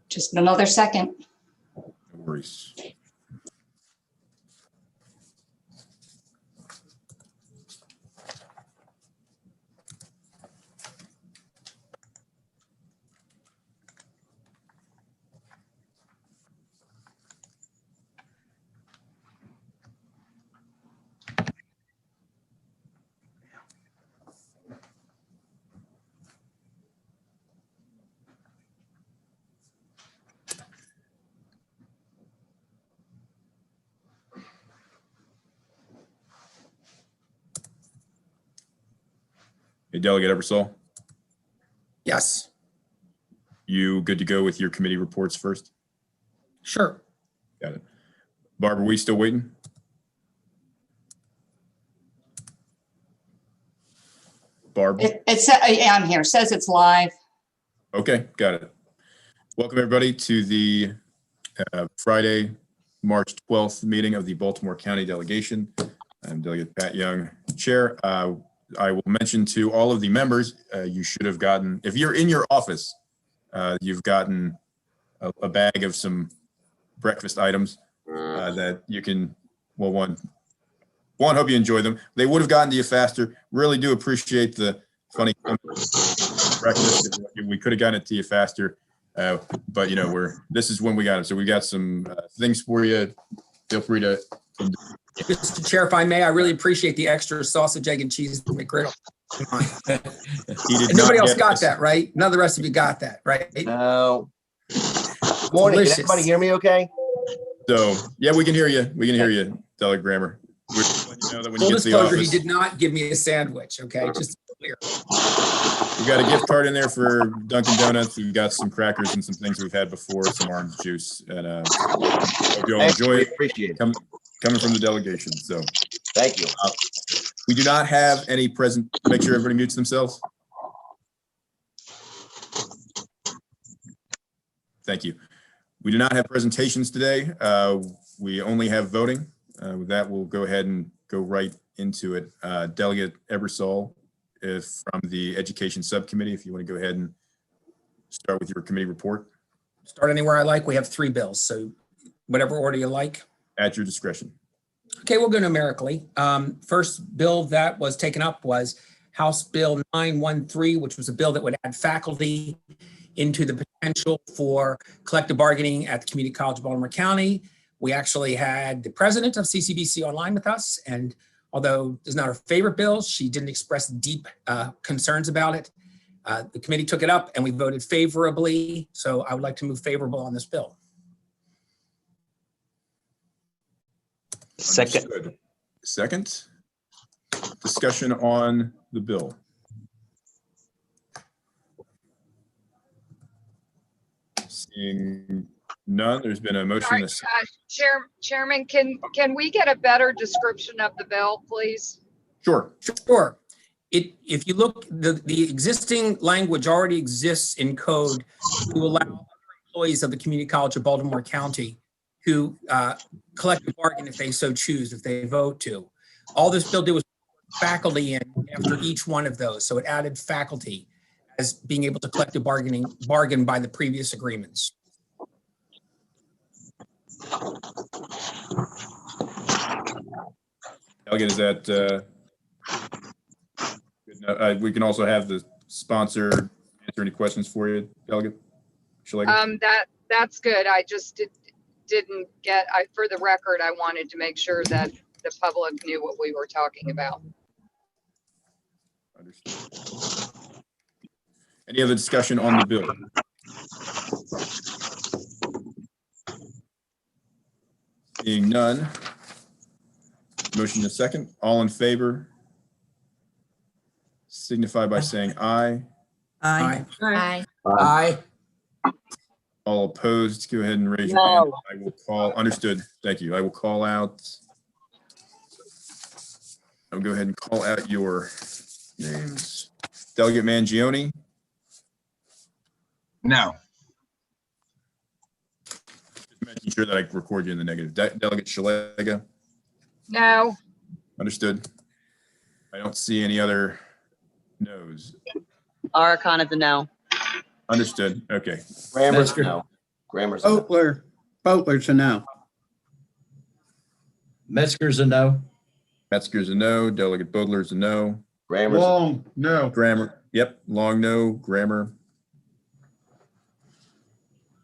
Just another second. No worries. Hey, Delegate Ebersol, Yes, you good to go with your committee reports first? sure. Got it. Barb, are we still waiting? Barb? It's I'm here. It says it's live. Okay, got it. Welcome everybody to the Friday, March 12th meeting of the Baltimore County Delegation. I'm Delegate Pat Young, Chair. I will mention to all of the members, you should have gotten, if you're in your office, you've gotten a bag of some breakfast items that you can, well, one, hope you enjoy them. They would have gotten to you faster. Really do appreciate the funny breakfast. We could have gotten it to you faster, but you know, this is when we got it. So we got some things for you. Feel free to. Mr. Chair, if I may, I really appreciate the extra sausage, egg, and cheese McGriddle. Nobody else got that, right? None of the rest of you got that, right? No. Morning. Delicious. Can everybody hear me okay? So yeah, we can hear you. We can hear you, Delegate Grammer. We're just letting you know that when you Full get to the disclosure, he office, did not give me a sandwich, okay? Just clear. we got a gift card in there for Dunkin' Donuts. We've got some crackers and some things we've had before, some orange juice, and hope you all enjoy it. Appreciate it. Coming from the delegation. So Thank you. we do not have any present. Make sure everybody mutes themselves. Thank you. We do not have presentations today. We only have voting. With that, we'll go ahead and go right into it. Delegate Ebersol, from the Education Subcommittee, if you want to go ahead and start with your committee report. Start anywhere I like. We have 3 bills, so whatever order you like. At your discretion. Okay, we'll go numerically. First bill that was taken up was House Bill 913, which was a bill that would add faculty into the potential for collective bargaining at the Community College of Baltimore County. We actually had the president of CCBC online with us, and although it's not her favorite bill, she didn't express deep concerns about it. The committee took it up and we voted favorably, so I would like to move favorable on this bill. Second. Understood. Second. Discussion on the bill. Seeing none, there's been a motion. Chairman, can we get a better description of the bill, please? Sure. Sure. If you look, the existing language already exists in code to allow other employees of the Community College of Baltimore County to collective bargain if they so choose, if they vote to. All this bill did was put faculty in after each one of those. So it added faculty as being able to collective bargain by the previous agreements. Delegate, is that good enough? We can also have the sponsor answer any questions for you, Delegate. That's good. I just didn't get, for the record, I wanted to make sure that the public knew what we were talking about. Understood. Any other discussion on the bill? Seeing none. Motion to second. All in favor? Signify by saying aye. Aye. Aye. Aye. All opposed, go ahead and raise your hand. I will call, understood. Thank you. I will call out. I'll go ahead and call out your names. Delegate Mangione. No. Just making sure that I record you in the negative. Delegate Shalega. No. Understood. I don't see any other no's. Archon is a no. Understood. Okay. Grammer's That's good. no. Grammer's a no. Boatler's a no. Metzger's a no. Metzger's a no. Delegate Bodler's a no. Grammer's, Long, no. Grammer, yep. Long no. Grammer.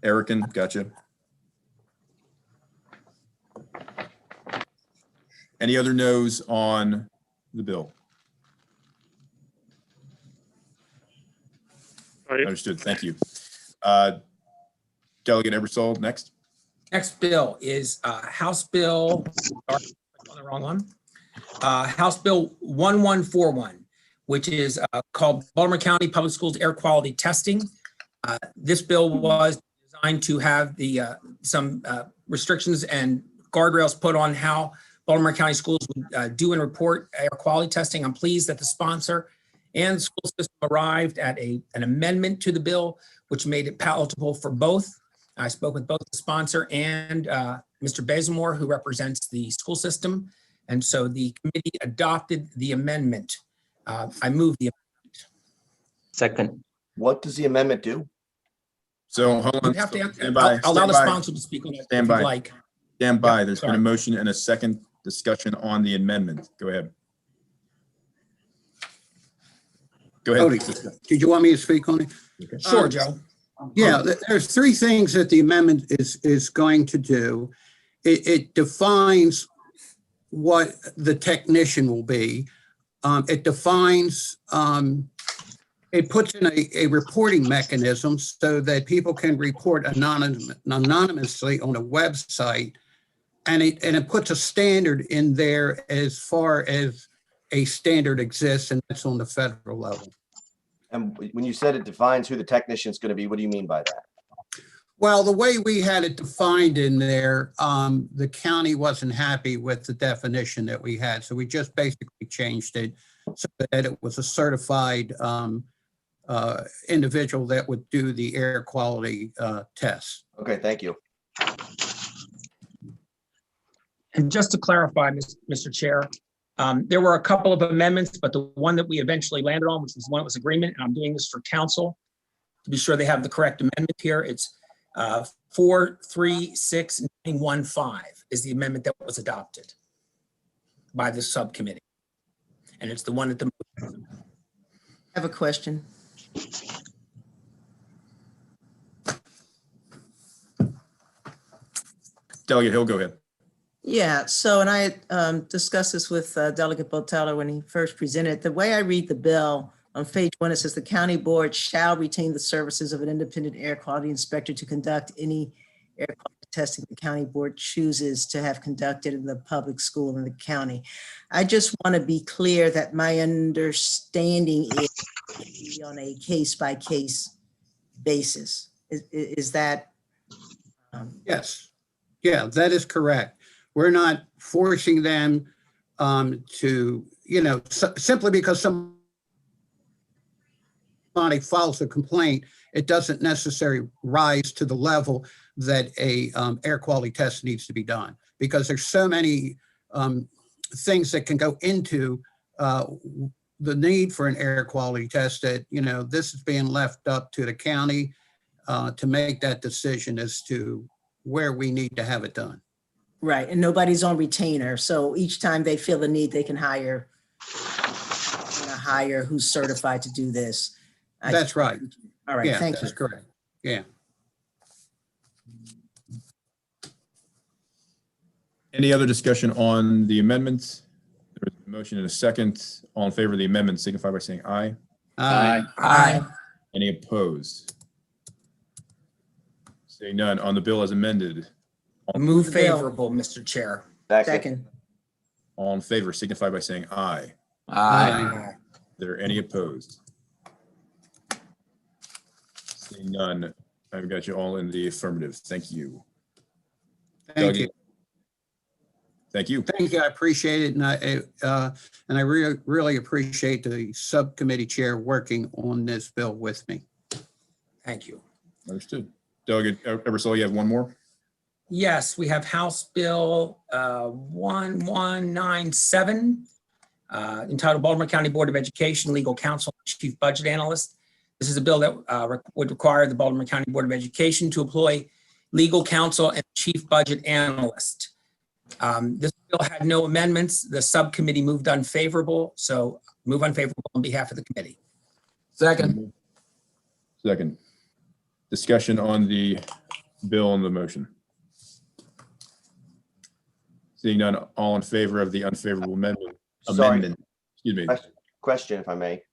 Erican, gotcha. Any other no's on the bill? Understood. Thank you. Delegate Ebersol, next. Next bill is House Bill, sorry, on the wrong one. House Bill 1141, which is called Baltimore County Public Schools Air Quality Testing. This bill was designed to have some restrictions and guardrails put on how Baltimore County schools would do and report air quality testing. I'm pleased that the sponsor and the school system arrived at an amendment to the bill, which made it palatable for both. I spoke with both the sponsor and Mr. Bazemore, who represents the school system. And so the committee adopted the amendment. I move the amendment. Second. what does the amendment do? So hold on. You have to, Stand by, I'll allow the stand by, sponsor to speak on it if Stand you'd by. like. Stand by. Yeah, There's been sorry. a motion and a second discussion on the amendment. Go ahead. Go Cody, ahead. did you want me to speak on it? Sure, Joe. Yeah, there's three things that the amendment is going to do. It defines what the technician will be. It defines, it puts in a reporting mechanism so that people can report anonymously on a website. And it puts a standard in there as far as a standard exists, and that's on the federal level. And when you said it defines who the technician is going to be, what do you mean by that? Well, the way we had it defined in there, the county wasn't happy with the definition that we had. So we just basically changed it so that it was a certified individual that would do the air quality tests. Okay, thank you. And just to clarify, Mr. Chair, there were a couple of amendments, but the one that we eventually landed on, which was one that was agreement, and I'm doing this for council to be sure they have the correct amendment here. It's 436915 is the amendment that was adopted by the subcommittee. And it's the one that the. I have a question. Delegate Hill, go ahead. Yeah, so, and I discussed this with Delegate Botello when he first presented. The way I read the bill, on page 1, it says the county board shall retain the services of an independent air quality inspector to conduct any air quality testing the county board chooses to have conducted in the public school in the county. I just want to be clear that my understanding is on a case-by-case basis. Is that? Yes. Yeah, that is correct. We're not forcing them to, simply because somebody files a complaint, it doesn't necessarily rise to the level that a air quality test needs to be done, because there's so many things that can go into the need for an air quality test that, this is being left up to the county to make that decision as to where we need to have it done. Right, and nobody's on retainer, so each time they feel the need, they can hire who's certified to do this. That's right. All right, Yeah, thank you. that's correct. Yeah. Any other discussion on the amendments? There's a motion and a second. All in favor of the amendment signify by saying aye. Aye. Any opposed? Seeing none. On the bill as amended, Move favorable, Mr. Chair. Second. all in favor signify by saying aye. Aye. There any opposed? Seeing none, I've got you all in the affirmative. Thank you. Thank you. Thank you. Thank you. I appreciate it. And I really appreciate the subcommittee chair working on this bill with me. Thank you. Understood. Delegate Ebersol, you have one more? Yes, we have House Bill 1197, entitled Baltimore County Board of Education Legal Counsel Chief Budget Analyst. This is a bill that would require the Baltimore County Board of Education to employ legal counsel, and chief budget analyst. This bill had no amendments. The subcommittee moved unfavorable, so move unfavorable on behalf of the committee. Second. Second. Discussion on the bill and the motion. Seeing none, all in favor of the unfavorable amendment? Sorry. Excuse me. Question, if I may.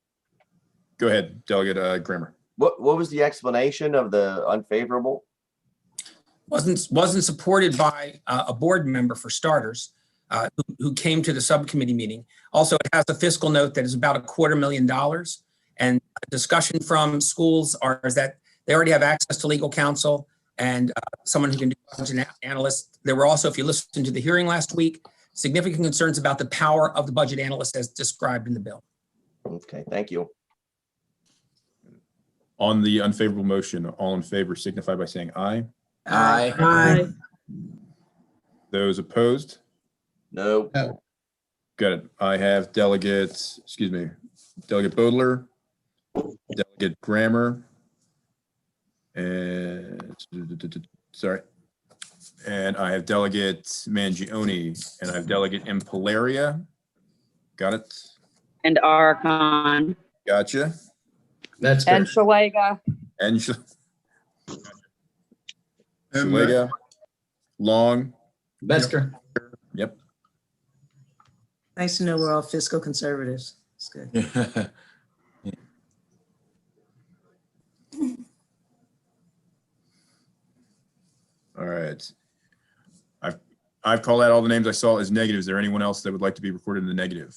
Go ahead, Delegate Grammer. What was the explanation of the unfavorable? Wasn't supported by a board member, for starters, who came to the subcommittee meeting. Also, it has a fiscal note that is about $250,000. And a discussion from schools is that they already have access to legal counsel and someone who can do budget analyst. There were also, if you listened to the hearing last week, significant concerns about the power of the budget analyst as described in the bill. Okay, thank you. On the unfavorable motion, all in favor signify by saying aye. Aye. Those opposed? No. Got it. I have Delegate Bodler, Delegate Grammer, and and I have Delegate Mangione, and I have Delegate Impalaria. Got it? And Archon. Gotcha. That's And good. Shalega. And Shalega, Long. Metzger. Yep. Nice to know we're all fiscal conservatives. It's good. All right. I've called out all the names I saw as negative. Is there anyone else that would like to be recorded in the negative?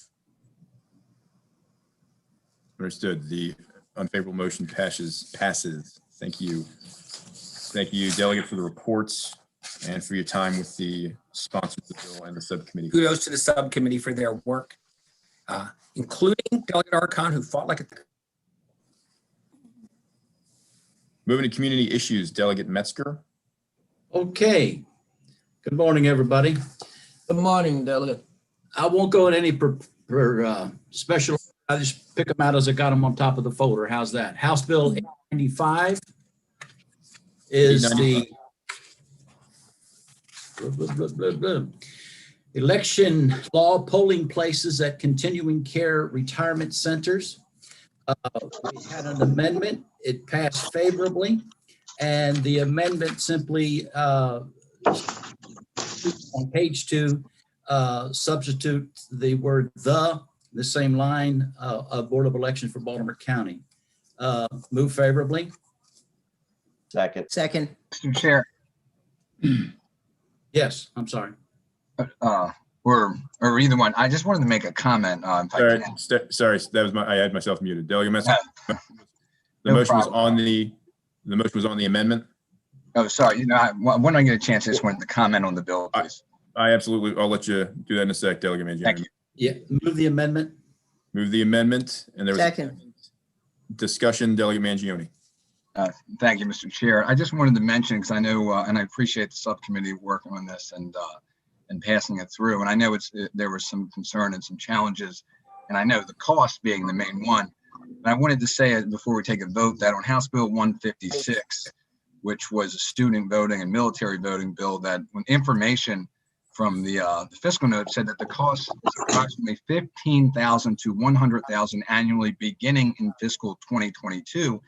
Understood. The unfavorable motion passes. Thank you. Thank you, Delegate, for the reports and for your time with the sponsors of the bill and the subcommittee. Kudos to the subcommittee for their work, including Delegate Archon, who fought like a Moving to community issues, Delegate Metzger. Okay. Good morning, everybody. Good morning, Delegate. I won't go in any special. I just pick them out as I got them on top of the folder. How's that? House Bill 895 is the election law polling places at continuing care retirement centers. We had an amendment. It passed favorably, and the amendment simply on page 2 substitute the word the same line of Board of Elections for Baltimore County. Move favorably. Second. Second. Mr. Chair, Yes, I'm sorry. or either one. I just wanted to make a comment. If I can. Sorry, that was I had myself muted. Delegate Metzger. The No motion was problem. on the motion was on the amendment. Oh, sorry. When I get a chance, I just wanted to comment on the bill, please. I absolutely, I'll let you do that in a sec, Delegate Mangione. Thank you. Yeah, move the amendment. Move the amendment, and there was Second. discussion, Delegate Mangione. Thank you, Mr. Chair. I just wanted to mention, because I know, and I appreciate the subcommittee working on this and passing it through. And I know there was some concern and some challenges, and I know the cost being the main one. And I wanted to say before we take a vote that on House Bill 156, which was a student voting and military voting bill, that when information from the fiscal note said that the cost is approximately $15,000 to $100,000 annually beginning in fiscal 2022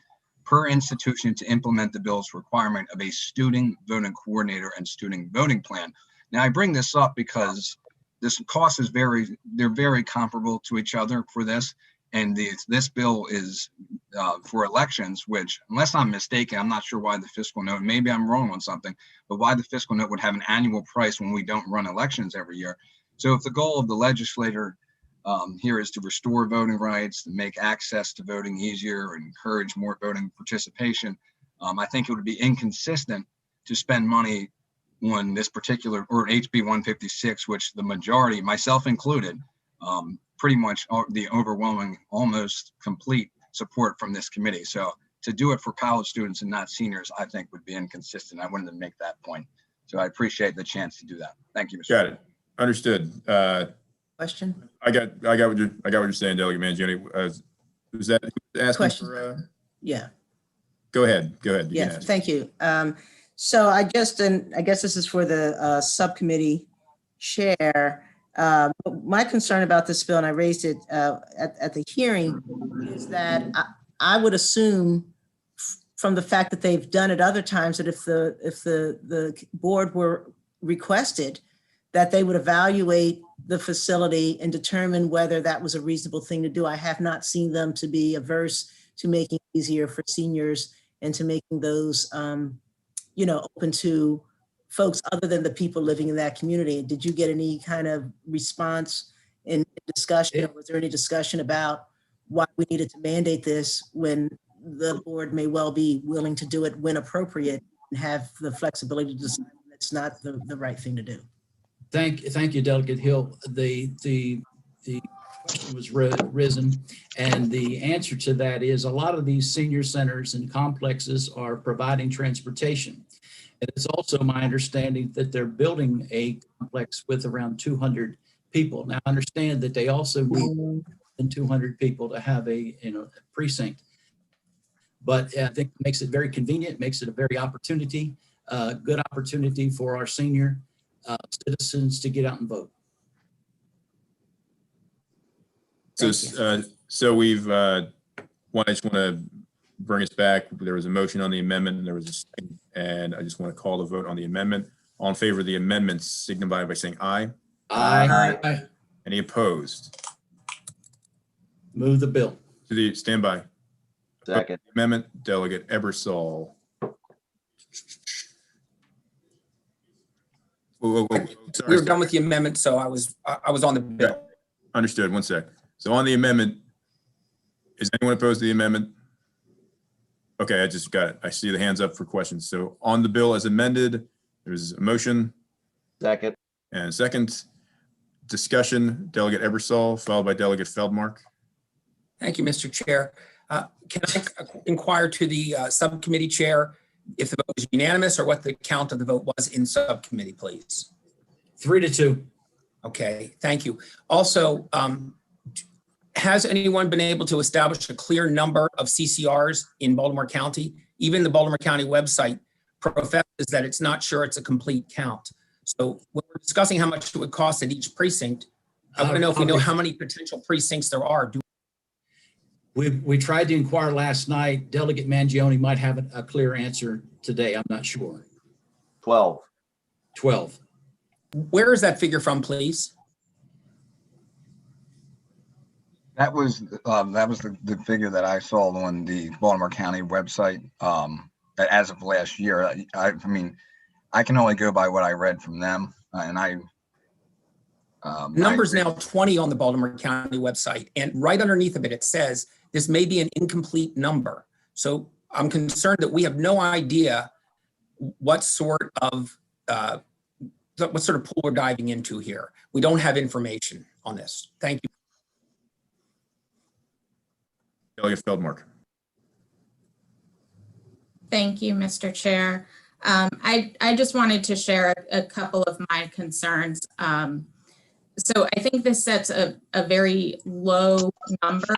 per institution to implement the bill's requirement of a student voting coordinator and student voting plan. Now, I bring this up because this cost is they're very comparable to each other for this. And this bill is for elections, which, unless I'm mistaken, I'm not sure why the fiscal note, maybe I'm wrong on something, but why the fiscal note would have an annual price when we don't run elections every year. So if the goal of the legislator here is to restore voting rights, to make access to voting easier, and encourage more voting participation, I think it would be inconsistent to spend money on this particular, or HB 156, which the majority, myself included, pretty much the overwhelming, almost complete support from this committee. So to do it for college students and not seniors, I think would be inconsistent. I wanted to make that point. So I appreciate the chance to do that. Thank you, Mr. Got it. Understood. Question? I got what you're saying, Delegate Mangione. Was that asking Question. for? Yeah. Go ahead. You can Yeah, ask. thank you. So I guess this is for the subcommittee chair. My concern about this bill, and I raised it at the hearing, is that I would assume from the fact that they've done it other times, that if the board were requested, that they would evaluate the facility and determine whether that was a reasonable thing to do. I have not seen them to be averse to making it easier for seniors and to making those, open to folks other than the people living in that community. Did you get any kind of response in discussion? Was there any discussion about why we needed to mandate this when the board may well be willing to do it when appropriate and have the flexibility to decide when it's not the right thing to do? Thank you, Delegate Hill. The question was risen, and the answer to that is a lot of these senior centers and complexes are providing transportation. And it's also my understanding that they're building a complex with around 200 people. Now, I understand that they also need more than 200 people to have a precinct. But I think it makes it very convenient, makes it a very good opportunity for our senior citizens to get out and vote. So we've, I just want to bring us back. There was a motion on the amendment and there was a second, and I just want to call the vote on the amendment. All in favor of the amendment, signify by saying aye. Aye. Any opposed? Move the bill. To the standby. Second. Amendment, Delegate Ebersol. Whoa. We were done with the amendment, so I was on the bill. Understood. One sec. So on the amendment, is anyone opposed to the amendment? Okay, I just got it. I see the hands up for questions. So on the bill as amended, there's a motion. Second. And second. Discussion, Delegate Ebersol, followed by Delegate Feldmark. Thank you, Mr. Chair. Can I inquire to the subcommittee chair if the vote was unanimous or what the count of the vote was in subcommittee, please? 3-2. Okay, thank you. Also, has anyone been able to establish a clear number of CCRs in Baltimore County? Even the Baltimore County website professes that it's not sure it's a complete count. So when we're discussing how much it would cost at each precinct, I want to know if we know how many potential precincts there are. We tried to inquire last night. Delegate Mangione might have a clear answer today. I'm not sure. 12. 12. Where is that figure from, please? That was the figure that I saw on the Baltimore County website as of last year. I mean, I can only go by what I read from them, and Number's now 20 on the Baltimore County website, and right underneath of it, it says this may be an incomplete number. So I'm concerned that we have no idea what sort of pool we're diving into here. We don't have information on this. Thank you. Delegate Feldmark. Thank you, Mr. Chair. I just wanted to share a couple of my concerns. So I think this sets a very low number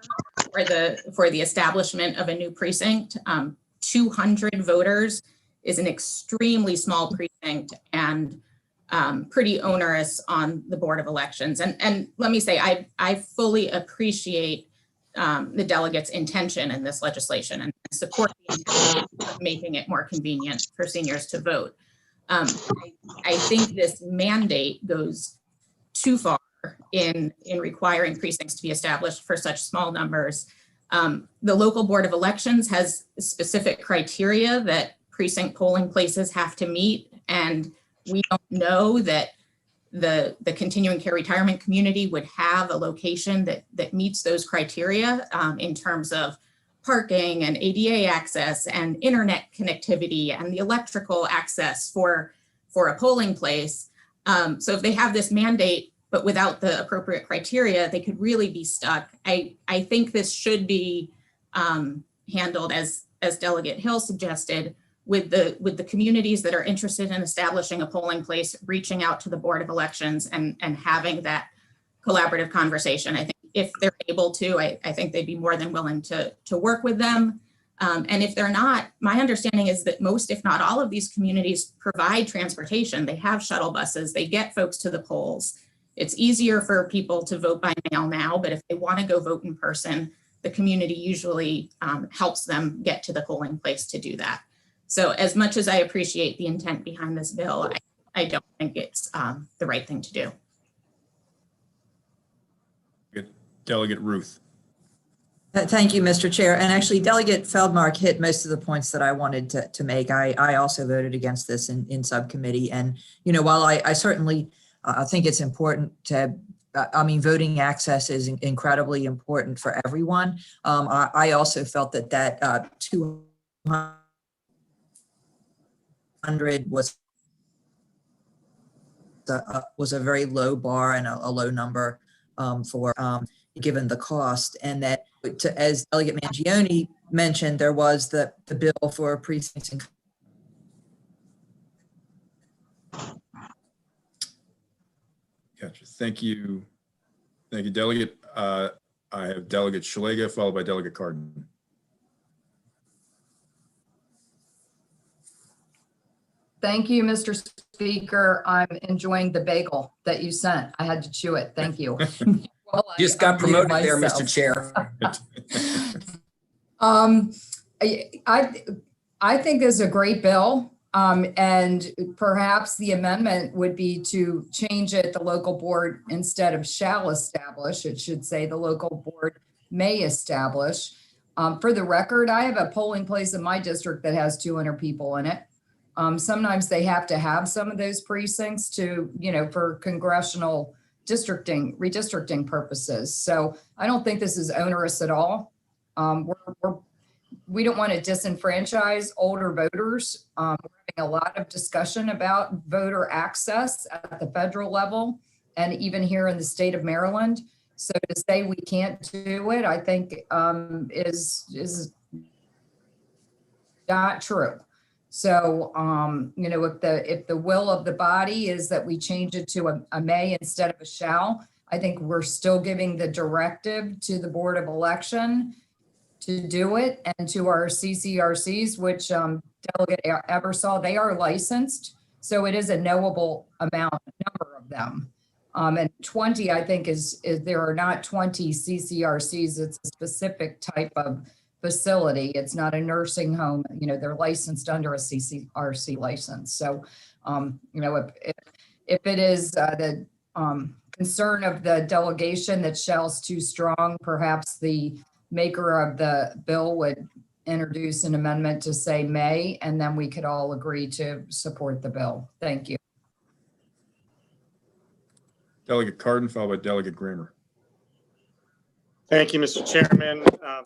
for the establishment of a new precinct. 200 voters is an extremely small precinct and pretty onerous on the Board of Elections. And let me say, I fully appreciate the delegates' intention in this legislation and support the intention of making it more convenient for seniors to vote. I think this mandate goes too far in requiring precincts to be established for such small numbers. The local Board of Elections has specific criteria that precinct polling places have to meet, and we don't know that the continuing care retirement community would have a location that meets those criteria in terms of parking and ADA access and internet connectivity and the electrical access for a polling place. So if they have this mandate, but without the appropriate criteria, they could really be stuck. I think this should be handled as Delegate Hill suggested, with the communities that are interested in establishing a polling place, reaching out to the Board of Elections and having that collaborative conversation. I think if they're able to, I think they'd be more than willing to work with them. And if they're not, my understanding is that most, if not all of these communities provide transportation. They have shuttle buses, they get folks to the polls. It's easier for people to vote by mail now, but if they want to go vote in person, the community usually helps them get to the polling place to do that. So as much as I appreciate the intent behind this bill, I don't think it's the right thing to do. Delegate Ruth. Thank you, Mr. Chair. And actually, Delegate Feldmark hit most of the points that I wanted to make. I also voted against this in subcommittee. And, you know, while I certainly think it's important to, voting access is incredibly important for everyone. I also felt that 200 was a very low bar and a low number for given the cost, and that, as Delegate Mangione mentioned, there was the bill for precincts and Gotcha. Thank you. Thank you, Delegate. I have Delegate Szeliga followed by Delegate Cardin. Thank you, Mr. Speaker. I'm enjoying the bagel that you sent. I had to chew it. Thank you. Well, Just got promoted there, myself. Mr. Chair. I think this is a great bill. And perhaps the amendment would be to change it, the local board, instead of shall establish, it should say the local board may establish. For the record, I have a polling place in my district that has 200 people in it. Sometimes they have to have some of those precincts to, for congressional redistricting purposes. So I don't think this is onerous at all. We don't want to disenfranchise older voters. We're having a lot of discussion about voter access at the federal level and even here in the state of Maryland. So to say we can't do it, I think is not true. So, if the will of the body is that we change it to a may instead of a shall, I think we're still giving the directive to the Board of Election to do it, and to our CCRCs, which Delegate Ebersol, they are licensed. So it is a knowable number of them. And 20, I think, is there are not 20 CCRCs. It's a specific type of facility. It's not a nursing home. They're licensed under a CCRC license. So, if it is the concern of the delegation that shall's too strong, perhaps the maker of the bill would introduce an amendment to say may, and then we could all agree to support the bill. Thank you. Delegate Cardin followed by Delegate Gramer. Thank you, Mr. Chairman.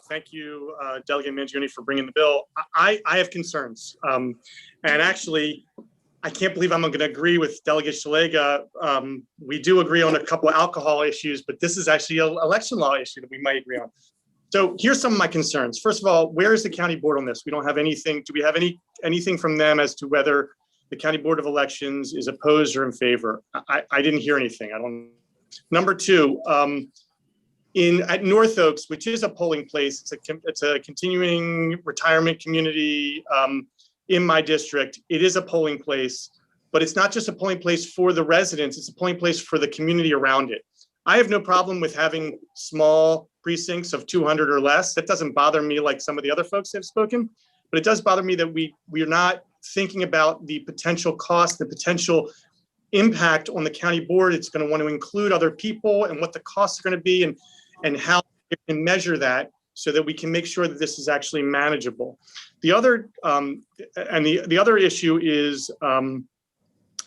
Thank you, Delegate Mangione, for bringing the bill. I have concerns. And actually, I can't believe I'm going to agree with Delegate Szeliga. We do agree on a couple of alcohol issues, but this is actually an election law issue that we might agree on. So here's some of my concerns. First of all, where is the county board on this? We don't have anything. Do we have anything from them as to whether the County Board of Elections is opposed or in favor? I didn't hear anything. I don't. Number two, at North Oaks, which is a polling place, it's a continuing retirement community in my district. It is a polling place, but it's not just a polling place for the residents, it's a polling place for the community around it. I have no problem with having small precincts of 200 or less. That doesn't bother me like some of the other folks have spoken, but it does bother me that we are not thinking about the potential cost, the potential impact on the county board. It's going to want to include other people and what the costs are going to be and how we can measure that so that we can make sure that this is actually manageable. The other the other issue is a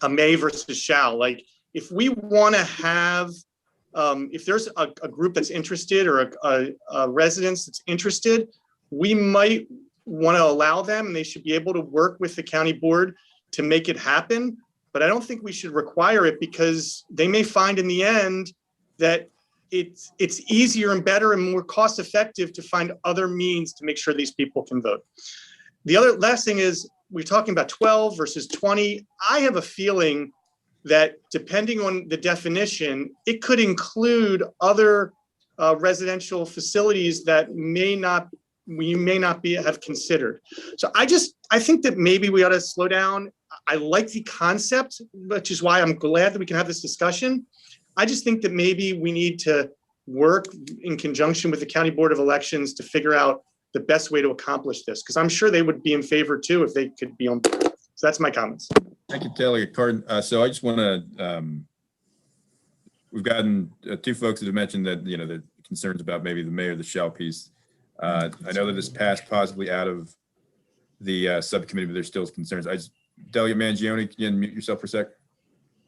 may versus shall. Like if we want to have, if there's a group that's interested or a residence that's interested, we might want to allow them, and they should be able to work with the county board to make it happen. But I don't think we should require it, because they may find in the end that it's easier and better and more cost effective to find other means to make sure these people can vote. The other last thing is, we're talking about 12 versus 20. I have a feeling that depending on the definition, it could include other residential facilities that may not we may not have considered. So I think that maybe we ought to slow down. I like the concept, which is why I'm glad that we can have this discussion. I just think that maybe we need to work in conjunction with the County Board of Elections to figure out the best way to accomplish this, because I'm sure they would be in favor too if they could be on board. So that's my comments. Thank you, Delegate Cardin. So I just want to, we've gotten two folks that have mentioned that, the concerns about maybe the may or the shall piece. I know that this passed possibly out of the subcommittee, but there's still concerns. Delegate Mangione, can you unmute yourself for a sec?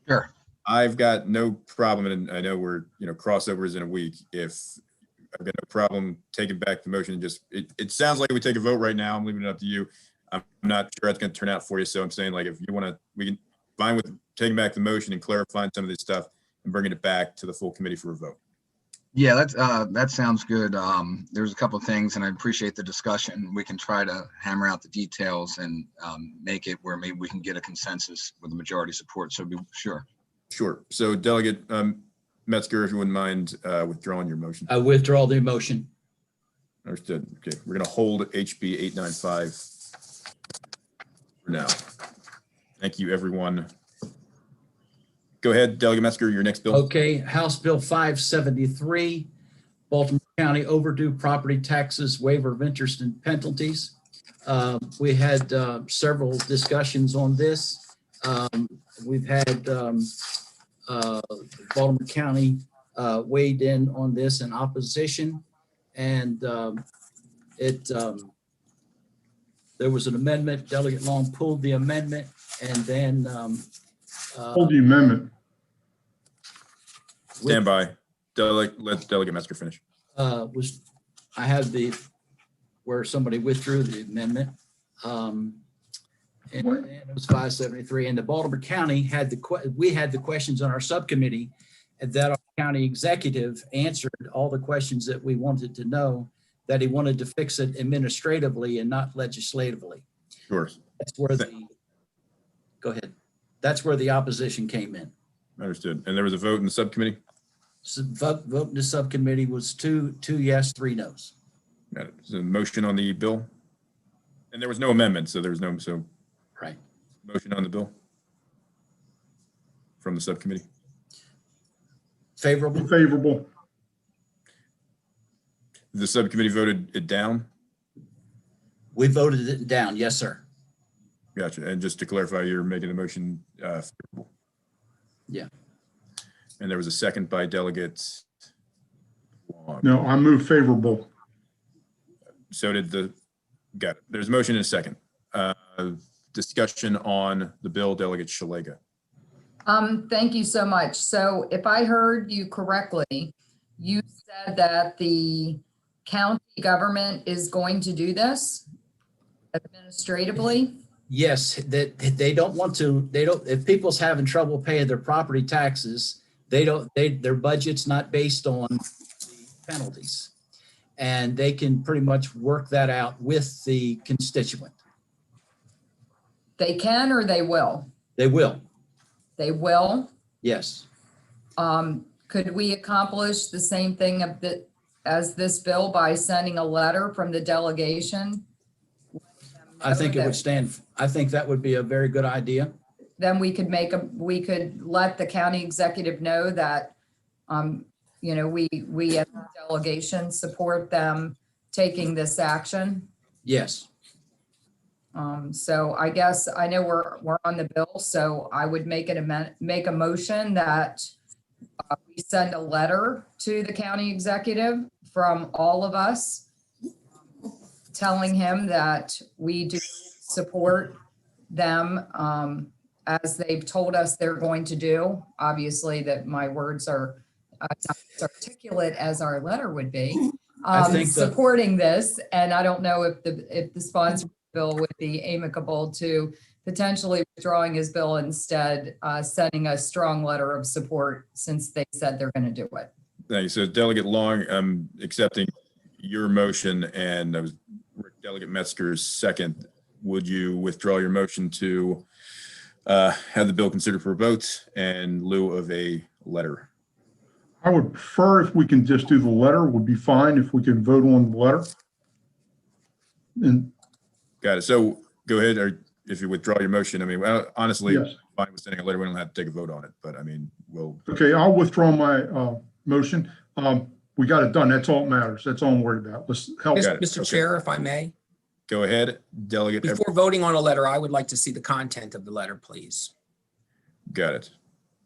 Sure. I've got no problem, and I know we're, crossovers in a week. I've got no problem taking back the motion and just, it sounds like we take a vote right now. I'm leaving it up to you. I'm not sure it's going to turn out for you. So I'm saying, like, if you want to, we can fine with taking back the motion and clarifying some of this stuff and bringing it back to the full committee for a vote. Yeah, that sounds good. There's a couple of things, and I appreciate the discussion. We can try to hammer out the details and make it where maybe we can get a consensus with the majority support. So sure. Sure. So Delegate Metzger, if you wouldn't mind withdrawing your motion. I withdraw the motion. Understood. Okay, we're going to hold HB 895 for now. Thank you, everyone. Go ahead, Delegate Metzger, your next bill. Okay, House Bill 573, Baltimore County overdue property taxes, waiver of interest and penalties. We had several discussions on this. We've had Baltimore County weighed in on this in opposition, and there was an amendment. Delegate Long pulled the amendment, and then Hold the amendment. Stand by. Let Delegate Metzger finish. I have where somebody withdrew the amendment. And it was 573. And the Baltimore County we had the questions on our subcommittee, and that our county executive answered all the questions that we wanted to know, that he wanted to fix it administratively and not legislatively. Sure. That's where go ahead. That's where the opposition came in. Understood. And there was a vote in the subcommittee? So vote in the subcommittee was two yes, 3 no's. Got it. So motion on the bill? And there was no amendment, so there was no, Right. Motion on the bill from the subcommittee? Favorable? Favorable. The subcommittee voted it down? We voted it down. Yes, sir. Gotcha. And just to clarify, you're making the motion favorable? Yeah. And there was a second by Delegate Long. No, I move favorable. So did got it. There's a motion and a second. Discussion on the bill, Delegate Shalega. Thank you so much. So if I heard you correctly, you said that the county government is going to do this administratively? Yes, that they don't want to, if people's having trouble paying their property taxes, their budget's not based on the penalties. And they can pretty much work that out with the constituent. They can or they will? They will. They will? Yes. Could we accomplish the same thing as this bill by sending a letter from the delegation? I think it would stand. I think that would be a very good idea. Then we could let the county executive know that, we as a delegation support them taking this action. Yes. So I guess I know we're on the bill, so I would make a motion that we send a letter to the county executive from all of us, telling him that we do support them as they've told us they're going to do. Obviously, that my words are not as articulate as our letter would be. I think supporting this, and I don't know if the sponsor bill would be amicable to potentially withdrawing his bill, instead sending a strong letter of support since they said they're going to do it. Thank you. So Delegate Long, I'm accepting your motion, and I was Delegate Metzger's second. Would you withdraw your motion to have the bill considered for a vote in lieu of a letter? I would prefer if we can just do the letter, would be fine if we can vote on the letter. And Got it. So go ahead, or if you withdraw your motion, I mean, well, honestly, yes, fine with sending a letter, we don't have to take a vote on it, but I mean, we'll, okay, I'll withdraw my motion. We got it done. That's all that matters. That's all I'm worried about. Let's help. Got it. Mr. Okay. Chair, if I may, go ahead, Delegate. before voting on a letter, I would like to see the content of the letter, please. Got it.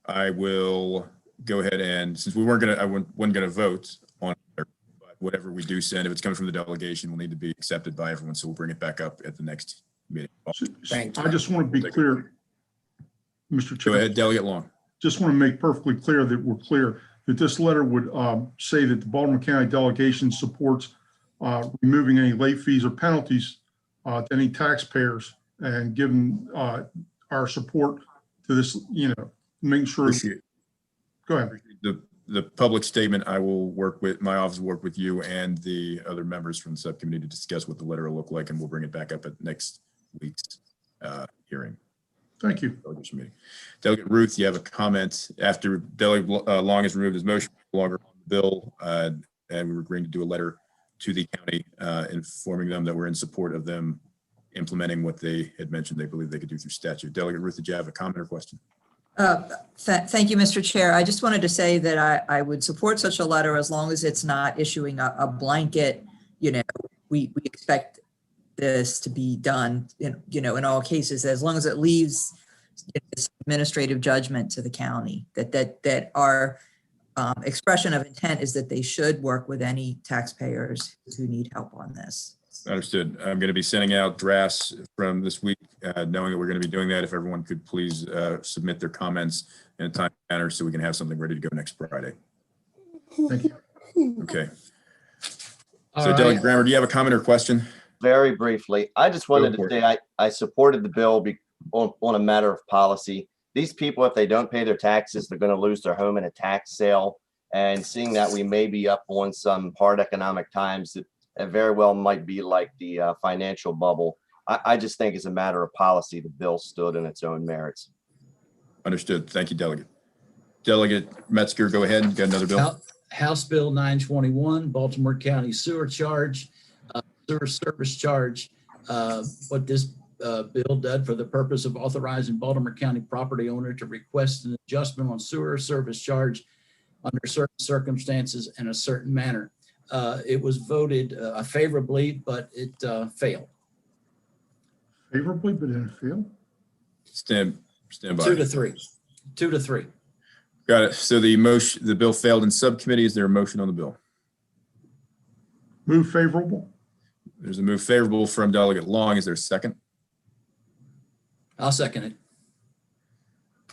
I will go ahead and, since we weren't gonna, I wasn't gonna vote on it, but whatever we do send, if it's coming from the delegation, will need to be accepted by everyone, so we'll bring it back up at the next meeting. Thank you. I just want to be clear, Mr. Go Chair. ahead, Delegate Long. Just want to make perfectly clear that we're clear that this letter would say that the Baltimore County delegation supports removing any late fees or penalties to any taxpayers and giving our support to this, making sure. Appreciate Go ahead. the public statement. I will work with, my office will work with you and the other members from the subcommittee to discuss what the letter will look like, and we'll bring it back up at next week's hearing. Thank you. Delegation meeting. Delegate Ruth, you have a comment after Delegate Long has removed his motion, no longer on the bill, and we were agreeing to do a letter to the county informing them that we're in support of them implementing what they had mentioned they believe they could do through statute. Delegate Ruth, did you have a comment or question? Thank you, Mr. Chair. I just wanted to say that I would support such a letter as long as it's not issuing a blanket, we expect this to be done in all cases, as long as it leaves this administrative judgment to the county, that our expression of intent is that they should work with any taxpayers who need help on this. Understood. I'm going to be sending out drafts from this week, knowing that we're going to be doing that. If everyone could please submit their comments in a timely manner so we can have something ready to go next Friday. Thank you. Okay. All So right. Delegate Grammer, do you have a comment or question? Very briefly, I just wanted Go to for say I supported the bill on a matter of policy. These people, if they don't pay their taxes, they're going to lose their home in a tax sale. And seeing that we may be up on some hard economic times that very well might be like the financial bubble, I just think as a matter of policy, the bill stood in its own merits. Understood. Thank you, Delegate. Delegate Metzger, go ahead. You got another bill? House Bill 921, Baltimore County sewer charge, sewer service charge. What this bill did for the purpose of authorizing Baltimore County property owner to request an adjustment on sewer service charge under certain circumstances in a certain manner. It was voted favorably, but it failed. Favorably, but in a field. Stand by. 2-3. 2-3. Got it. So the bill failed in subcommittee. Is there a motion on the bill? Move favorable. There's a move favorable from Delegate Long. Is there a second? I'll second it.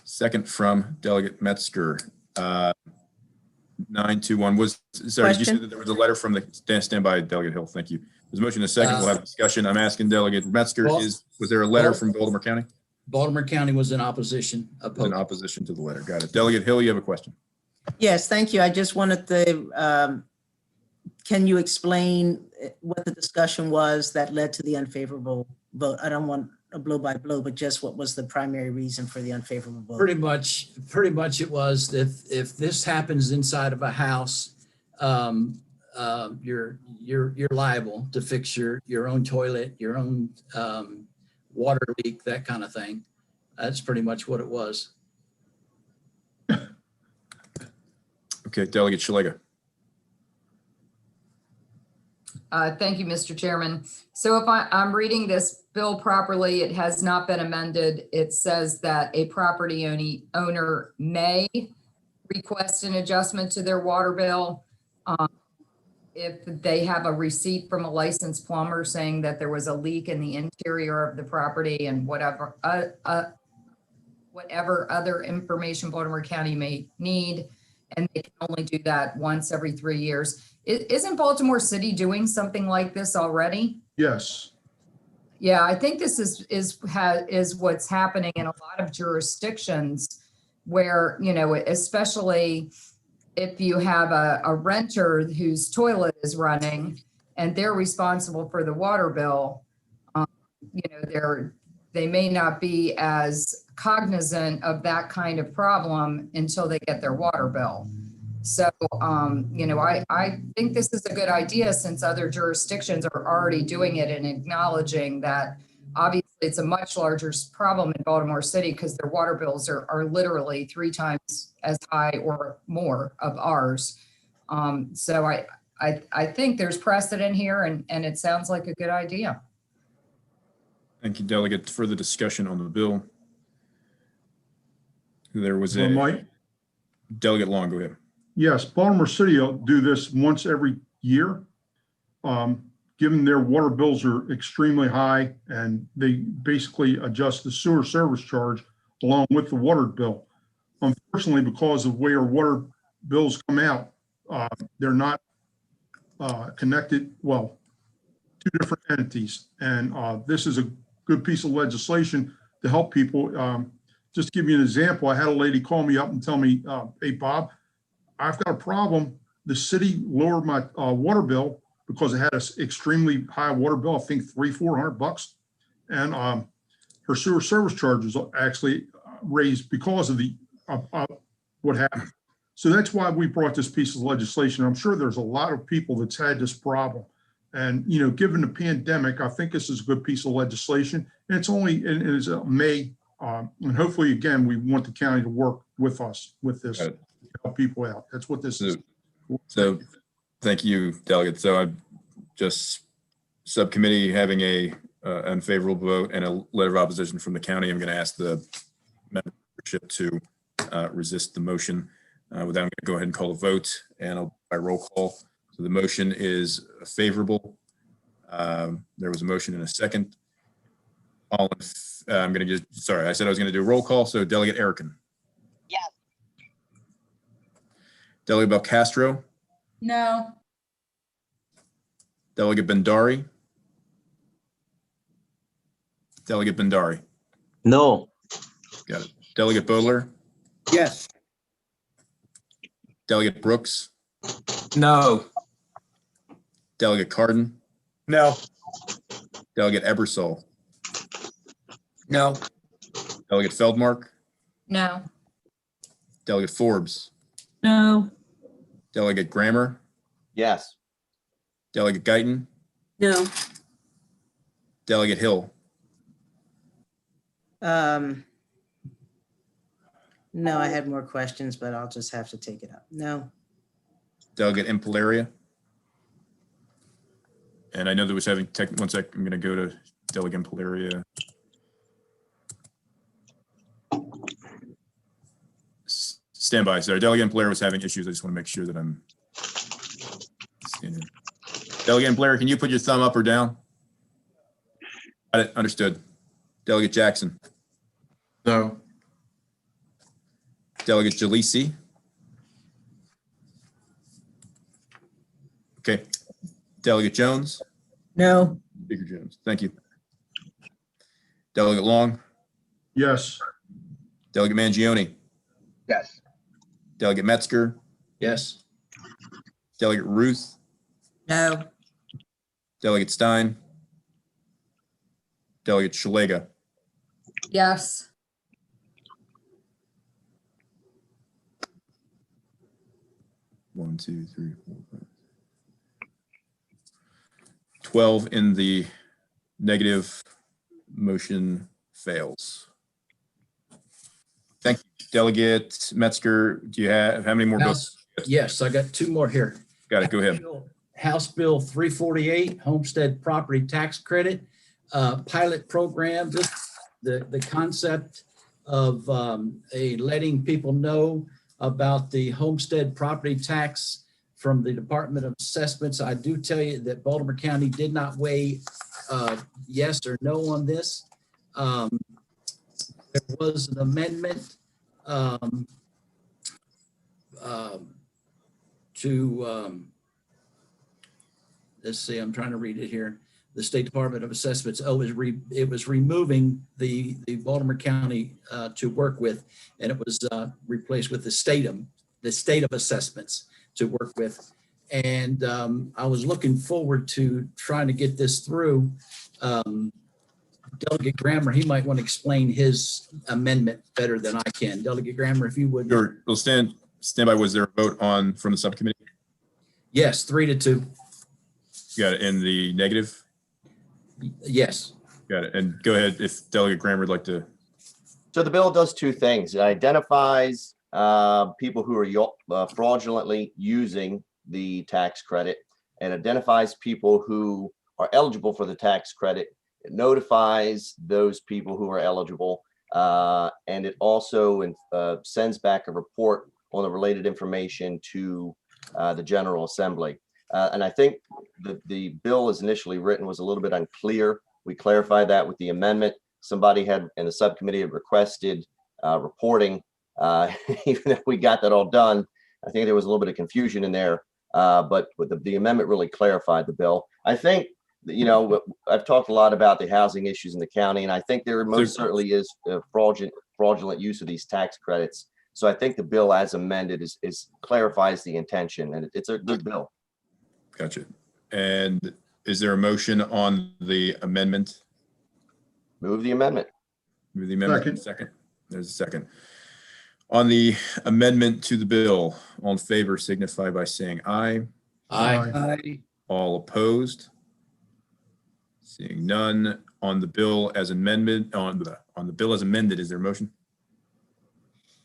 Second from Delegate Metzger. 921 was, sorry, did you say Question? that there was a letter from the, stand by Delegate Hill, thank you. There's a motion in a second, we'll have a discussion. I'm asking Delegate Metzger, Well- was there a letter from Baltimore County? Baltimore County was in opposition. In opposition to the letter, got it. Delegate Hill, you have a question? Yes, thank you. I just wanted to, can you explain what the discussion was that led to the unfavorable vote? I don't want a blow by blow, but just what was the primary reason for the unfavorable vote? Pretty much it was that if this happens inside of a house, you're liable to fix your own toilet, your own water leak, that kind of thing. That's pretty much what it was. Okay, Delegate Shalega. Thank you, Mr. Chairman. So if I'm reading this bill properly, it has not been amended. It says that a property owner may request an adjustment to their water bill if they have a receipt from a licensed plumber saying that there was a leak in the interior of the property and whatever other information Baltimore County may need. And they can only do that once every 3 years. Isn't Baltimore City doing something like this already? Yes. Yeah, I think this is what's happening in a lot of jurisdictions where, especially if you have a renter whose toilet is running and they're responsible for the water bill, they may not be as cognizant of that kind of problem until they get their water bill. So, I think this is a good idea since other jurisdictions are already doing it and acknowledging that obviously it's a much larger problem in Baltimore City because their water bills are literally 3 times as high or more of ours. So I think there's precedent here and it sounds like a good idea. Thank you, Delegate. Further discussion on the bill. There was Well, a Mike, Delegate Long, go ahead. yes, Baltimore City will do this once every year. Given their water bills are extremely high and they basically adjust the sewer service charge along with the water bill. Unfortunately, because of the way our water bills come out, they're not connected, well, 2 different entities. And this is a good piece of legislation to help people. Just to give you an example, I had a lady call me up and tell me, hey, Bob, I've got a problem. The city lowered my water bill because it had an extremely high water bill, I think $300-400. And her sewer service charges actually raised because of the what happened. So that's why we brought this piece of legislation. I'm sure there's a lot of people that's had this problem. And, given the pandemic, I think this is a good piece of legislation. And it's only, and it's May. And hopefully, again, we want the county to work with us with this, to help people out. That's what this is. So thank you, Delegate. So I just subcommittee having a unfavorable vote and a letter of opposition from the county. I'm going to ask the membership to resist the motion. With that, I'm going to go ahead and call a vote and I'll by roll call. So the motion is favorable. There was a motion and a second. I'm going to just, sorry, I said I was going to do a roll call. So Delegate Erickson. Yes. Delegate Belcastro. No. Delegate Bendari. Delegate Bendari. No. Got it. Delegate Bodler. Yes. Delegate Brooks. No. Delegate Cardin. No. Delegate Ebersol. No. Delegate Feldmark. No. Delegate Forbes. No. Delegate Grammer. Yes. Delegate Guyton. No. Delegate Hill. No, I had more questions, but I'll just have to take it up. No. Delegate Impalaria. And I know there was having tech, one sec, I'm going to go to Delegate Impalaria. Stand by. Sorry, Delegate Impalaria was having issues. I just want to make sure that I'm standing. Delegate Impalaria, can you put your thumb up or down? Got it. Understood. Delegate Jackson. No. Delegate Jalisi. Okay. Delegate Jones. No. Speaker Jones. Thank you. Delegate Long. Yes. Delegate Mangione. Yes. Delegate Metzger. Yes. Delegate Ruth. No. Delegate Stein. Delegate Shalega. Yes. One, two, three, 4, 5. 12 in the negative. Motion fails. Thank you. Delegate Metzger, do you have, how many more bills? Yes, I got 2 more here. Got it. Go ahead. House Bill 348, Homestead Property Tax Credit, pilot program. This, the concept of letting people know about the homestead property tax from the Department of Assessments. I do tell you that Baltimore County did not weigh yes or no on this. There was an amendment to let's see, I'm trying to read it here. The State Department of Assessments, it was removing the Baltimore County to work with, and it was replaced with the state of assessments to work with. And I was looking forward to trying to get this through. Delegate Grammer, he might want to explain his amendment better than I can. Delegate Grammer, if you would. Sure. We'll stand Standby, was there a vote on from the subcommittee? Yes, 3-2. Got it. In the negative? Yes. Got it. And go ahead if Delegate Graham would like to. So the bill does two things. It identifies people who are fraudulently using the tax credit, and identifies people who are eligible for the tax credit. It notifies those people who are eligible, and it also sends back a report on the related information to the General Assembly. And I think the bill as initially written was a little bit unclear. We clarified that with the amendment. Somebody had in the subcommittee had requested reporting. Even if we got that all done, I think there was a little bit of confusion in there. But the amendment really clarified the bill. I think, you know, I've talked a lot about the housing issues in the county, and I think there most certainly is fraudulent use of these tax credits. So I think the bill as amended clarifies the intention, and it's a good bill. Gotcha. And is there a motion on the amendment? Move the amendment. Move the amendment. Second. There's a second. On the amendment to the bill, all in favor signify by saying aye. Aye. All opposed? Seeing none. On the bill as amendment, on the bill as amended, is there a motion?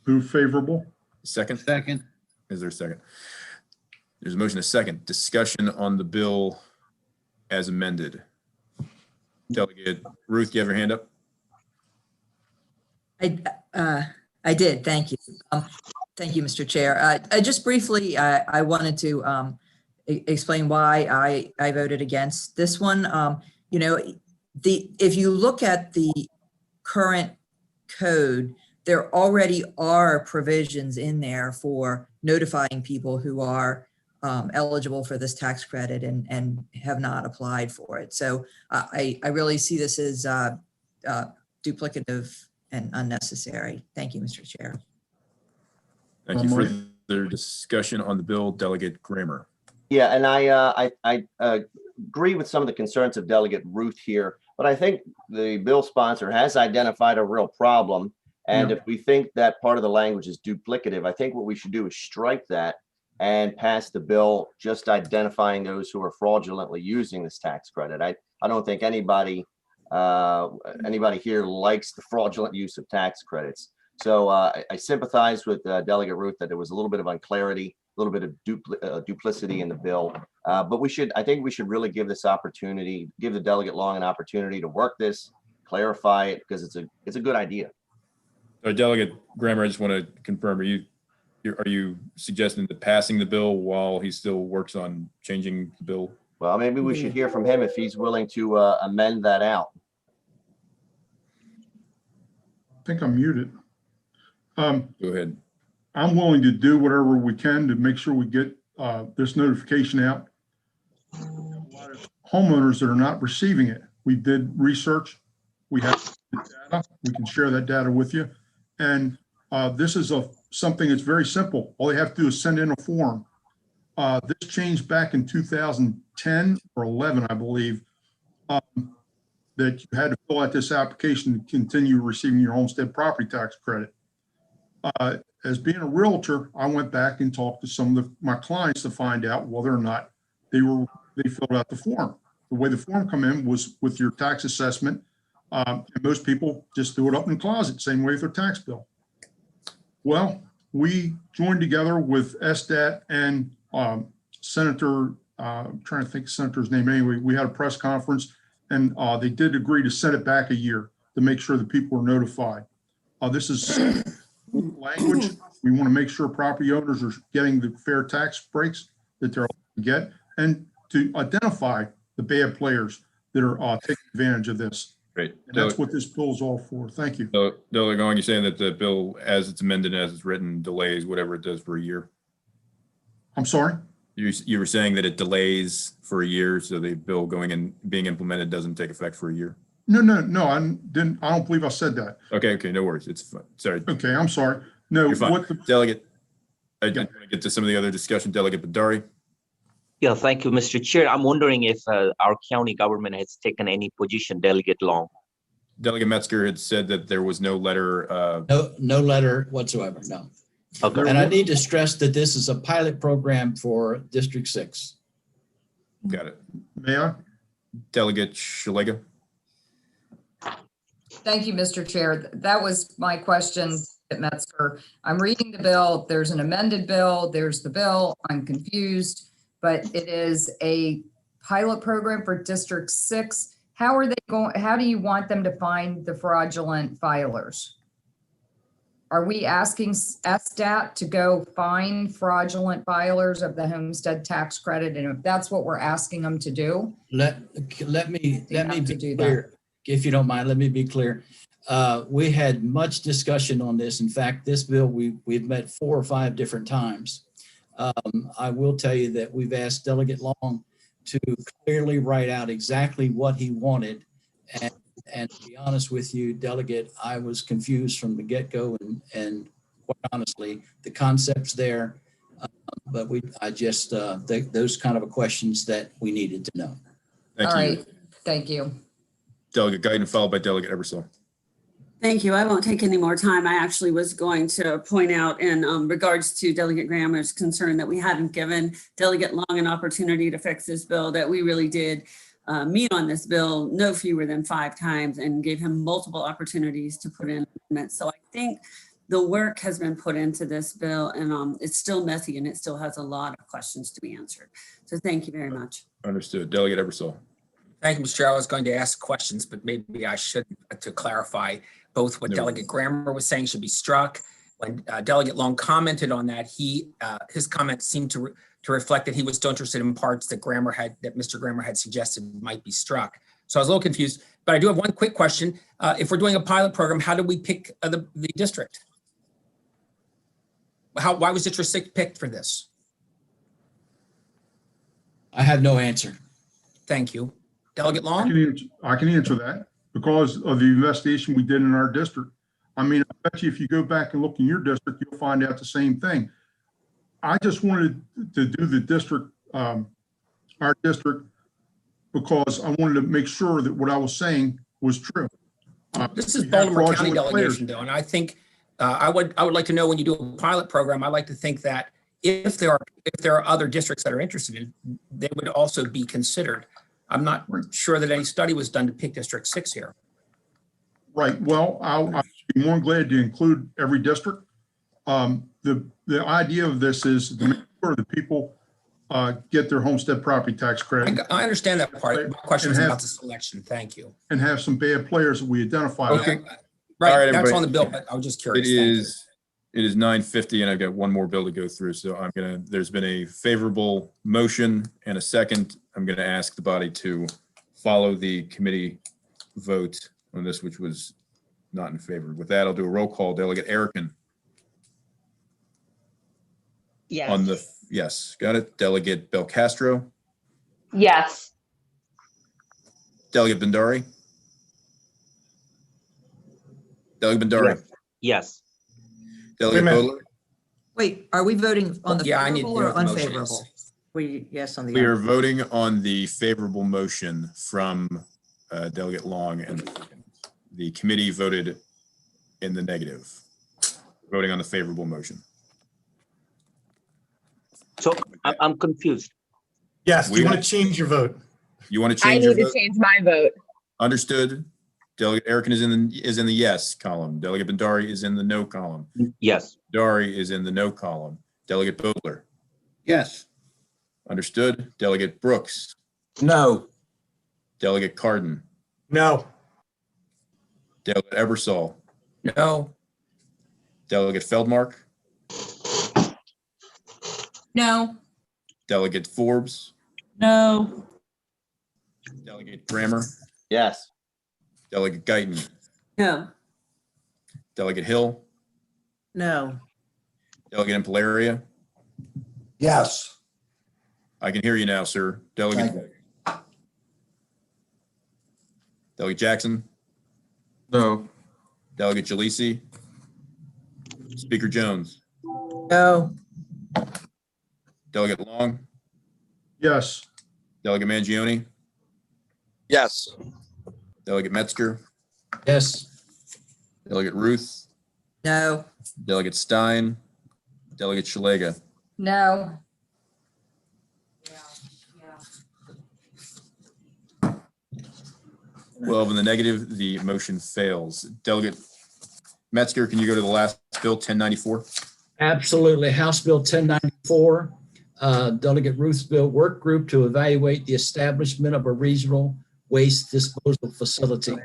Move favorable. Second? Second. Is there a second? There's a motion, a second. Discussion on the bill as amended. Delegate Ruth, do you have your hand up? I did. Thank you. Thank you, Mr. Chair. Just briefly, I wanted to explain why I voted against this one. You know, if you look at the current code, there already are provisions in there for notifying people who are eligible for this tax credit and have not applied for it. So I really see this as duplicative and unnecessary. Thank you, Mr. Chair. Thank you. Further discussion on the bill, Delegate Grammer. Yeah, and I agree with some of the concerns of Delegate Ruth here, but I think the bill sponsor has identified a real problem. And if we think that part of the language is duplicative, I think what we should do is strike that and pass the bill just identifying those who are fraudulently using this tax credit. I don't think anybody here likes the fraudulent use of tax credits. So I sympathize with Delegate Ruth that there was a little bit of unclarity, a little bit of duplicity in the bill. But I think we should really give the Delegate Long an opportunity to work this, clarify it, because it's a good idea. So Delegate Grammer, I just want to confirm, are you suggesting that passing the bill while he still works on changing the bill? Well, maybe we should hear from him if he's willing to amend that out. I think I'm muted. Go ahead. I'm willing to do whatever we can to make sure we get this notification out. A lot of homeowners that are not receiving it. We did research. We have data. We can share that data with you. And this is something that's very simple. All they have to do is send in a form. This changed back in 2010 or 11, I believe, that you had to fill out this application to continue receiving your homestead property tax credit. As being a realtor, I went back and talked to some of my clients to find out whether or not they filled out the form. The way the form come in was with your tax assessment. And most people just threw it up in the closet, same way with their tax bill. Well, we joined together with SDAT and Senator, I'm trying to think of Senator's name anyway. We had a press conference and they did agree to set it back a year to make sure that people were notified. This is language. We want to make sure property owners are getting the fair tax breaks that they're allowed to get, and to identify the bad players that are taking advantage of this. Great. And that's what this bill is all for. Thank you. So, Delegate Long, you're saying that the bill, as it's amended, as it's written, delays whatever it does for a year? I'm sorry? You were saying that it delays for a year, so the bill going and being implemented doesn't take effect for a year? No, I don't believe I said that. Okay, no worries. It's fine. Sorry. Okay, I'm sorry. No, You're fine. what the, Delegate, I didn't want to get to some of the other discussion. Delegate Badari. Yeah, thank you, Mr. Chair. I'm wondering if our county government has taken any position, Delegate Long. Delegate Metzger had said that there was no letter. No letter whatsoever, no. Okay. And I need to stress that this is a pilot program for District 6. Got it. May I? Delegate Shalega. Thank you, Mr. Chair. That was my question at Metzger. I'm reading the bill. There's an amended bill. There's the bill. I'm confused, but it is a pilot program for District 6. How are they going? How do you want them to find the fraudulent filers? Are we asking SDAT to go find fraudulent filers of the homestead tax credit? And if that's what we're asking them to do, Let me have to be do clear, if you don't mind, let me be clear. We had much discussion on this. In fact, this bill, we've met 4 or 5 different times. I will tell you that we've asked Delegate Long to clearly write out exactly what he wanted. And to be honest with you, Delegate, I was confused from the get-go and quite honestly, the concept's there. But those kind of questions that we needed to know. Thank all you. right, thank you. Delegate Guyton, followed by Delegate Ebersol. Thank you. I won't take any more time. I actually was going to point out in regards to Delegate Grammer's concern that we hadn't given Delegate Long an opportunity to fix this bill, that we really did meet on this bill no fewer than 5 times and gave him multiple opportunities to put in amendments. So I think the work has been put into this bill, and it's still messy and it still has a lot of questions to be answered. So thank you very much. Understood. Delegate Ebersol. Thank you, Mr. Chair. I was going to ask questions, but maybe I should to clarify both what No. Delegate Grammer was saying should be struck. When Delegate Long commented on that, his comments seemed to reflect that he was still interested in parts that Mr. Grammer had suggested might be struck. So I was a little confused, but I do have one quick question. If we're doing a pilot program, how do we pick the district? Why was District 6 picked for this? I have no answer. Thank you. Delegate I Long? can answer that because of the investigation we did in our district. I mean, I bet you if you go back and look in your district, you'll find out the same thing. I just wanted to do the district, our district, because I wanted to make sure that what I was saying was true. This is we have Baltimore County fraudulent players. delegation, though, and I think I would like to know when you do a pilot program. I like to think that if there are other districts that are interested in, they would also be considered. I'm not sure that any study was done to pick District 6 here. Right. Well, I'll be more than glad to include every district. The idea of this is to make sure that people get their homestead property tax credit. I understand that part. My question is And about the selection. Thank you. And have some bad players that we identify. Okay. Right, All right, that's everybody. on the bill, but I was just curious. It is 9:50 and I've got one more bill to go through. So there's been a favorable motion and a second. I'm going to ask the body to follow the committee vote on this, which was not in favor. With that, I'll do a roll call. Delegate Erickson. Yes. Yes, got it. Delegate Belcastro. Yes. Delegate Bhandari. Delegate Bhandari. Yes. Delegate Wait a Bodler. Wait, are we voting on the Yeah, I need to favorable know or what the motion is. unfavorable? Yes on the. We are voting on the favorable motion from Delegate Long, and the committee voted in the negative. Voting on the favorable motion. So I'm confused. Yes, We- you want to change your vote? You want to I change need your to vote? change my vote. Understood. Delegate Erickson is in the yes column. Delegate Bhandari is in the no column. Yes. Bhandari is in the no column. Delegate Bodler. Yes. Understood. Delegate Brooks. No. Delegate Cardin. No. Delegate Ebersol. No. Delegate Feldmark. No. Delegate Forbes. No. Delegate Grammer. Yes. Delegate Guyton. No. Delegate Hill. No. Delegate Impalaria. Yes. I can hear you now, sir. Delegate Jackson. No. Delegate Jalisi. Speaker Jones. No. Delegate Long. Yes. Delegate Mangione. Yes. Delegate Metzger. Yes. Delegate Ruth. No. Delegate Stein. Delegate Shalega. No. 12 in the negative, the motion fails. Delegate Metzger, can you go to the last bill, 1094? Absolutely. House Bill 1094, Delegate Ruth's bill work group to evaluate the establishment of a regional waste disposal facility.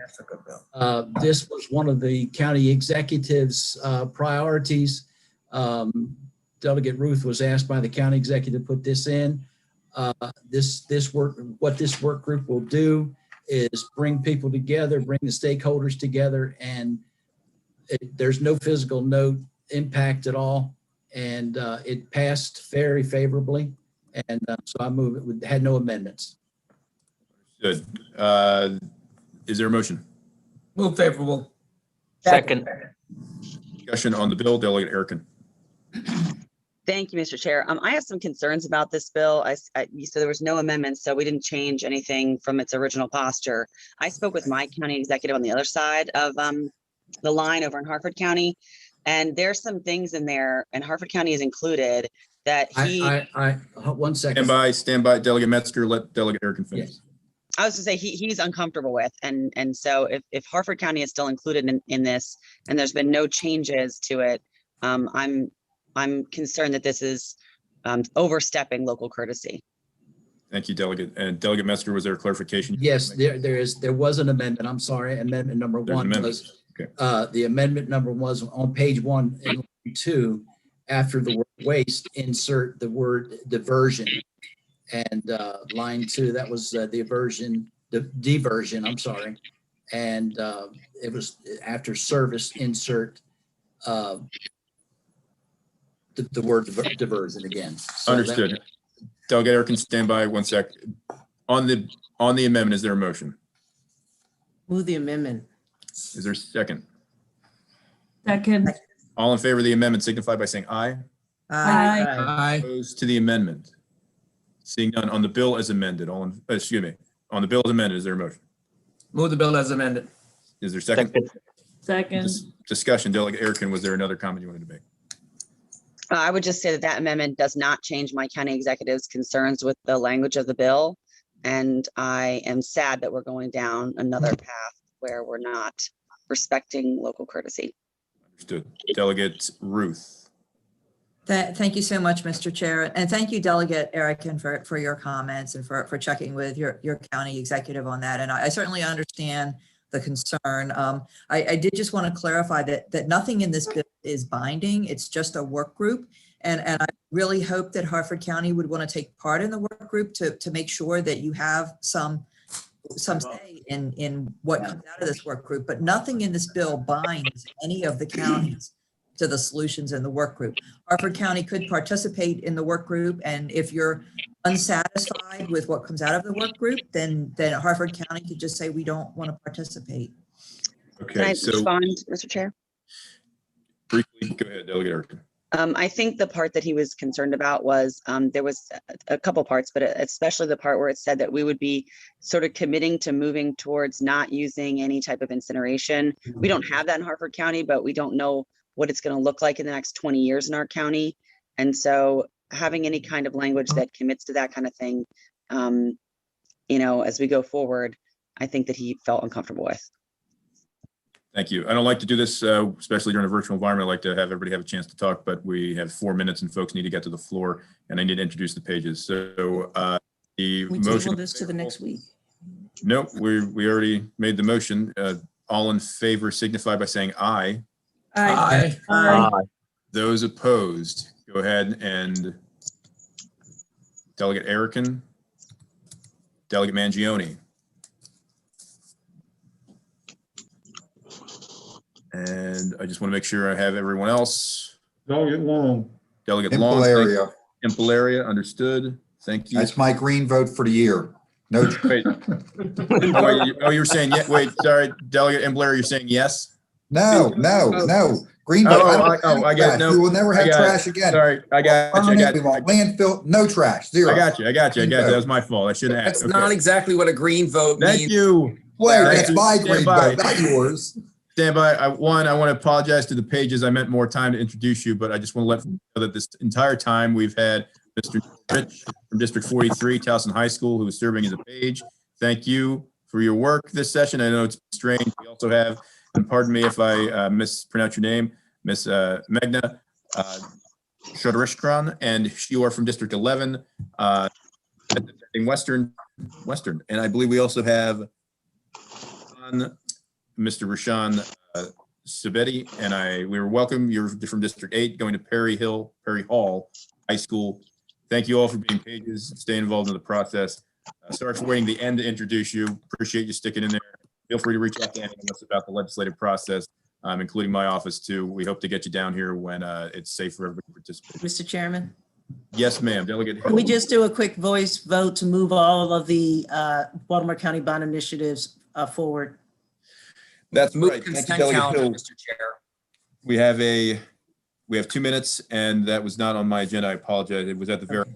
This was one of the county executive's priorities. Delegate Ruth was asked by the county executive to put this in. What this work group will do is bring people together, bring the stakeholders together, and there's no physical impact at all. And it passed very favorably. And so I move it with, had no amendments. Good. Is there a motion? Move favorable. Second. Discussion on the bill, Delegate Erickson. Thank you, Mr. Chair. I have some concerns about this bill. You said there was no amendments, so we didn't change anything from its original posture. I spoke with my county executive on the other side of the line over in Harford County, and there's some things in there, and Harford County is included, that he. 1 second. Stand by, Delegate Metzger. Let Delegate Erickson finish. Yes. I was to say he's uncomfortable with, and so if Harford County is still included in this, and there's been no changes to it, I'm concerned that this is overstepping local courtesy. Thank you, Delegate. And Delegate Metzger, was there a clarification? Yes, there was an amendment. I'm sorry. Amendment number There's one an was, okay. The amendment number was on page 1 and 2, after the word waste, insert the word diversion. And line 2, that was the diversion, I'm sorry. And it was after service, insert the word diversion again. So Understood. Delegate Erickson, stand by 1 sec. On the amendment, is there a motion? Move the amendment. Is there a second? Second. All in favor of the amendment signify by saying aye. Aye. Opposed to the amendment? Seeing none, on the bill as amended, on the bill as amended, is there a motion? Move the bill as amended. Is there a second? Second. Discussion, Delegate Erickson, was there another comment you wanted to make? I would just say that amendment does not change my county executive's concerns with the language of the bill. And I am sad that we're going down another path where we're not respecting local courtesy. Understood. Delegate Ruth. Thank you so much, Mr. Chair. And thank you, Delegate Erickson, for your comments and for checking with your county executive on that. And I certainly understand the concern. I did just want to clarify that nothing in this bill is binding. It's just a work group. And I really hope that Harford County would want to take part in the work group to make sure that you have some say in what comes out of this work group. But nothing in this bill binds any of the counties to the solutions in the work group. Harford County could participate in the work group, and if you're unsatisfied with what comes out of the work group, then Harford County could just say we don't want to participate. Okay, Can I so respond, Mr. Chair? briefly, go ahead, Delegate Erickson. I think the part that he was concerned about was there was a couple parts, but especially the part where it said that we would be sort of committing to moving towards not using any type of incineration. We don't have that in Harford County, but we don't know what it's going to look like in the next 20 years in our county. And so having any kind of language that commits to that kind of thing, as we go forward, I think that he felt uncomfortable with. Thank you. I don't like to do this, especially during a virtual environment. I like to have everybody have a chance to talk, but we have 4 minutes and folks need to get to the floor and I need to introduce the pages. So the We motion. table this to the next week. Nope, we already made the motion. All in favor signify by saying aye. Aye. Those opposed, go ahead and Delegate Erickson, Delegate Mangione. And I just want to make sure I have everyone else. Delegate Long. Delegate Long. Impalaria. Impalaria, understood. Thank you. That's my green vote for the year. No. Wait. Oh, you were saying, yeah, wait, sorry, Delegate Impalaria, you're saying yes? No. Green vote. I got it. No, We will never have I got trash it. again. Sorry, I got you. We want landfill, no trash, zero. I got you. That was my fault. I shouldn't have. That's Okay. not exactly what a green vote means. Thank you. Wait, Thank that's you. my Stand green by. vote, not yours. stand by. I want to apologize to the pages. I meant more time to introduce you, but I just want to let you know that this entire time we've had Mr. Rich from District 43, Towson High School, who is serving as a page. Thank you for your work this session. I know it's strange. We also have, and pardon me if I mispronounce your name, Miss Magna Shodorishkran, and you are from District 11 in Western. And I believe we also have Mr. Rashawn Sabetti, and we were welcome. You're from District 8, going to Perry Hall High School. Thank you all for being pages, staying involved in the process. Sorry for waiting the end to introduce you. Appreciate you sticking in there. Feel free to reach out to any of us about the legislative process, including my office too. We hope to get you down here when it's safe for everybody to participate. Mr. Chairman, Yes, ma'am. Delegate. can we just do a quick voice vote to move all of the Baltimore County bond initiatives forward? That's Move right. Thank you, consent Delegate calendar, Hill. Mr. Chair. We have 2 minutes, and that was not on my agenda. I apologize. It was at the very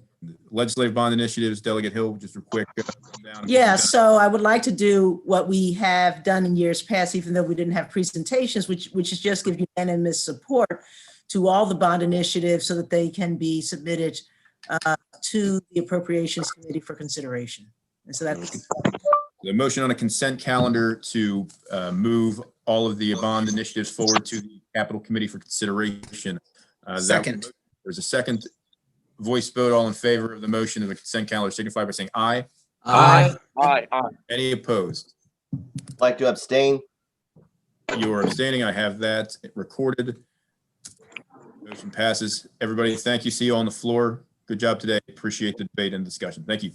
legislative bond initiatives. Delegate Hill, just a quick rundown. Yeah, so I would like to do what we have done in years past, even though we didn't have presentations, which is just give unanimous support to all the bond initiatives so that they can be submitted to the Appropriations Committee for consideration. And so that's The motion on a consent calendar to move all of the bond initiatives forward to the Capital Committee for consideration. Second. There's a second voice vote. All in favor of the motion of the consent calendar signify by saying aye. Aye. Aye. Any opposed? Like to abstain? You are abstaining. I have that recorded. Motion passes. Everybody, thank you. See you on the floor. Good job today. Appreciate the debate and discussion. Thank you.